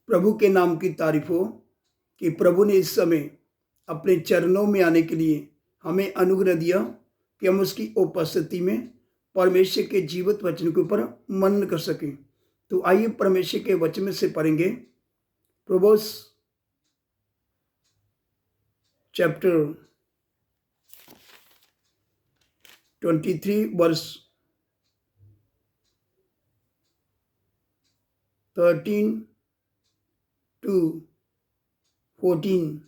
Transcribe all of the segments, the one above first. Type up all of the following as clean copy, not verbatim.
प्रभु के नाम की तारीफ हो कि प्रभु ने इस समय अपने चरणों में आने के लिए हमें अनुग्रह दिया कि हम उसकी उपस्थिति में परमेश्वर के जीवित वचन के ऊपर मनन कर सकें। तो आइए परमेश्वर के वचन में से पढ़ेंगे प्रोवर्ब्स चैप्टर 23 वर्स 13 to 14।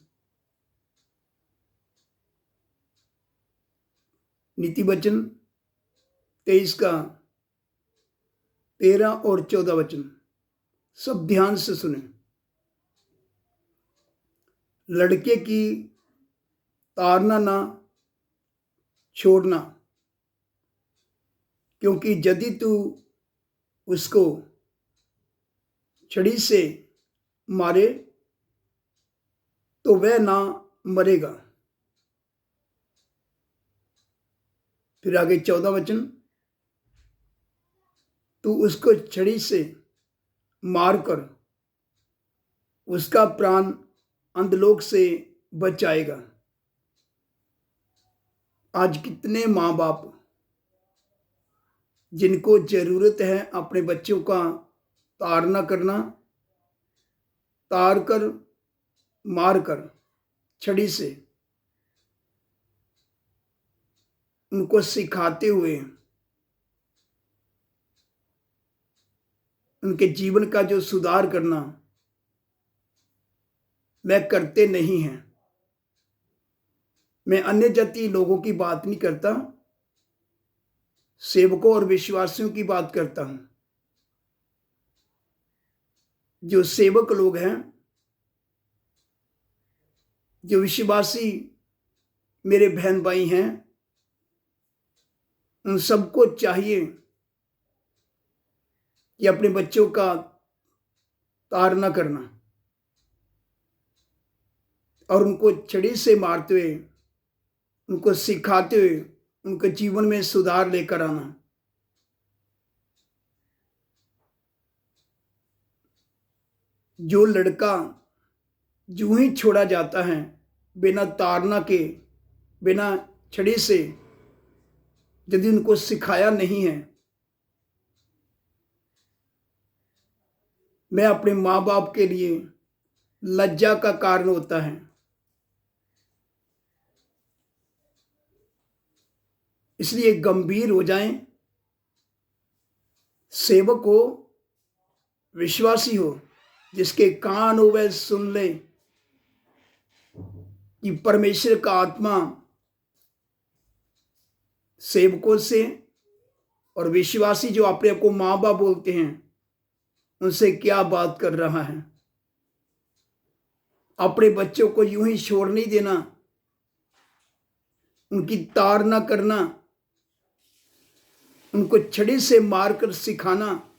नीति वचन 23 का 13 और 14 वचन सब ध्यान से सुने। लड़के की ताड़ना ना छोड़ना, क्योंकि यदि तू उसको छड़ी से मारे तो वह ना मरेगा। फिर आगे 14 वचन, तू उसको छड़ी से मारकर उसका प्राण अंधलोक से बचाएगा। आज कितने माँ बाप जिनको जरूरत है अपने बच्चों का ताड़ना करना, तार कर मार कर छड़ी से उनको सिखाते हुए उनके जीवन का जो सुधार करना वह करते नहीं हैं। मैं अन्य जाति लोगों की बात नहीं करता, सेवकों और विश्वासियों की बात करता हूं। जो सेवक लोग हैं, जो विश्वासी मेरे बहन भाई हैं, उन सबको चाहिए कि अपने बच्चों का ताड़ना करना और उनको छड़ी से मारते हुए, उनको सिखाते हुए उनके जीवन में सुधार लेकर आना। जो लड़का यूं ही छोड़ा जाता है बिना ताड़ना के, बिना छड़ी से, यदि उनको सिखाया नहीं है, मैं अपने माँ बाप के लिए लज्जा का कारण होता है। इसलिए गंभीर हो जाएं, सेवक हो, विश्वासी हो, जिसके कान हो वह सुन ले कि परमेश्वर का आत्मा सेवकों से और विश्वासी जो अपने आप को माँ बाप बोलते हैं उनसे क्या बात कर रहा है। अपने बच्चों को यूं ही छोड़ नहीं देना, उनकी ताड़ना करना, उनको छड़ी से मारकर सिखाना।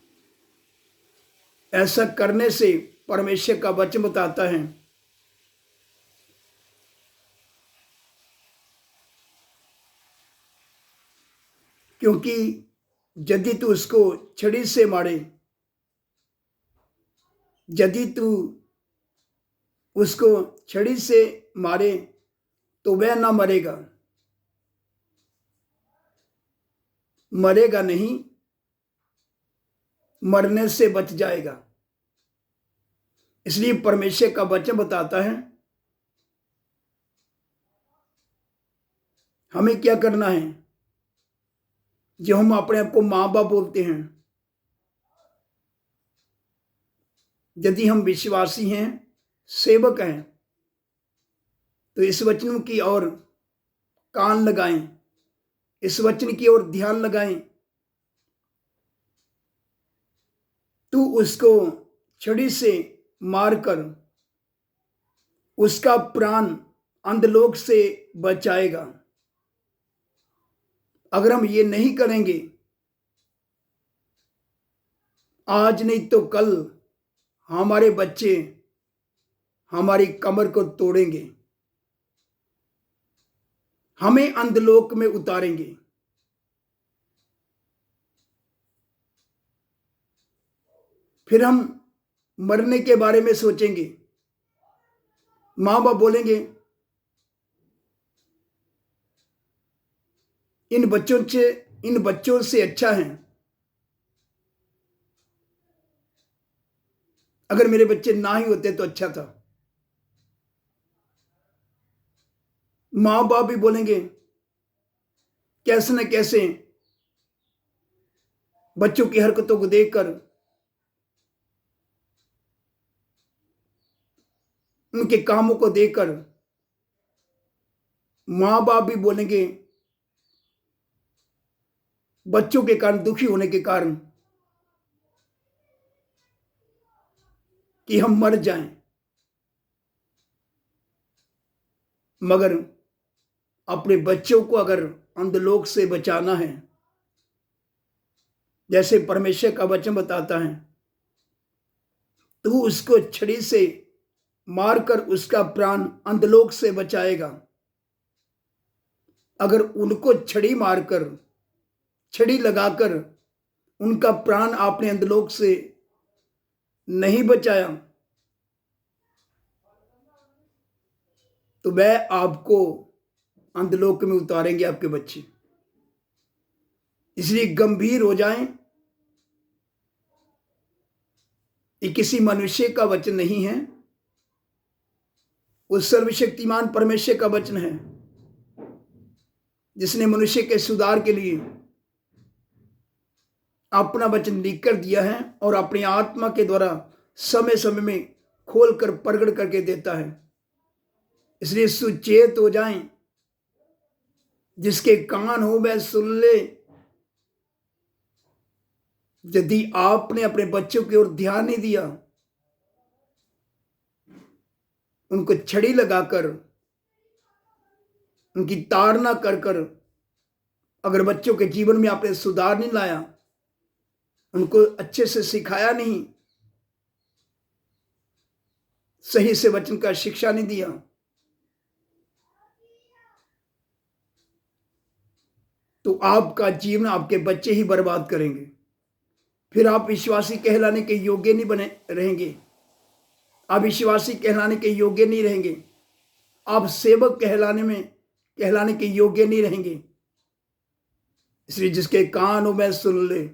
ऐसा करने से परमेश्वर का वचन बताता है क्योंकि यदि तू उसको छड़ी से मारे, यदि तू उसको छड़ी से मारे तो वह ना मरेगा। मरेगा नहीं, मरने से बच जाएगा। इसलिए परमेश्वर का वचन बताता है हमें क्या करना है। जो हम अपने आप को माँ बाप बोलते हैं, यदि हम विश्वासी हैं, सेवक हैं, तो इस वचन की ओर कान लगाएं, इस वचन की ओर ध्यान लगाएं। तू उसको छड़ी से मारकर उसका प्राण अंधलोक से बचाएगा। अगर हम ये नहीं करेंगे, आज नहीं तो कल हमारे बच्चे हमारी कमर को तोड़ेंगे, हमें अंधलोक में उतारेंगे। फिर हम मरने के बारे में सोचेंगे। माँ बाप बोलेंगे इन बच्चों से अच्छा है अगर मेरे बच्चे ना ही होते तो अच्छा था। माँ बाप भी बोलेंगे कैसे न कैसे बच्चों की हरकतों को देखकर, उनके कामों को देखकर माँ बाप भी बोलेंगे, बच्चों के कारण दुखी होने के कारण, कि हम मर जाएं। मगर अपने बच्चों को अगर अंधलोक से बचाना है, जैसे परमेश्वर का वचन बताता है, तू उसको छड़ी से मारकर उसका प्राण अंधलोक से बचाएगा। अगर उनको छड़ी लगाकर उनका प्राण आपने अंधलोक से नहीं बचाया, तो वह आपको अंधलोक में उतारेंगे आपके बच्चे। इसलिए गंभीर हो जाएं। ये किसी मनुष्य का वचन नहीं है, वो सर्वशक्तिमान परमेश्वर का वचन है, जिसने मनुष्य के सुधार के लिए अपना वचन लिख कर दिया है और अपनी आत्मा के द्वारा समय समय में खोलकर प्रकट करके देता है। इसलिए सुचेत हो जाएं। जिसके कान हो वह सुन ले। यदि आपने अपने बच्चों की ओर ध्यान नहीं दिया, उनको छड़ी लगाकर, उनकी ताड़ना कर कर, अगर बच्चों के जीवन में आपने सुधार नहीं लाया, उनको अच्छे से सिखाया नहीं, सही से वचन का शिक्षा नहीं दिया, तो आपका जीवन आपके बच्चे ही बर्बाद करेंगे। फिर आप विश्वासी कहलाने के योग्य नहीं बने रहेंगे। आप विश्वासी कहलाने के योग्य नहीं रहेंगे। आप सेवक कहलाने के योग्य नहीं रहेंगे। इसलिए जिसके कान हो वह सुन ले।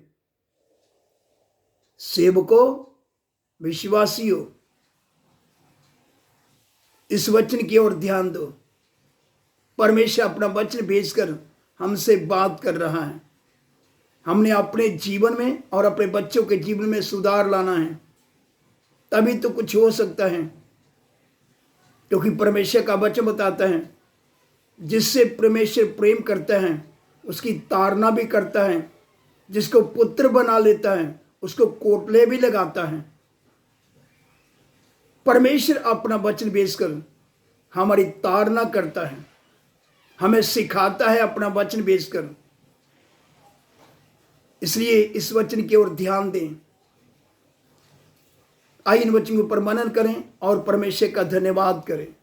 सेवको, विश्वासी हो, इस वचन की ओर ध्यान दो। परमेश्वर अपना वचन भेजकर हमसे बात कर रहा है। हमने अपने जीवन में और अपने बच्चों के जीवन में सुधार लाना है, तभी तो कुछ हो सकता है। क्योंकि परमेश्वर का वचन बताता है, जिससे परमेश्वर प्रेम करता है उसकी ताड़ना भी करता है, जिसको पुत्र बना लेता है उसको कोटले भी लगाता है। परमेश्वर अपना वचन भेजकर हमारी ताड़ना करता है, हमें सिखाता है अपना वचन भेजकर। इसलिए इस वचन की ओर ध्यान दें। आइए इन वचनों पर मनन करें और परमेश्वर का धन्यवाद करें।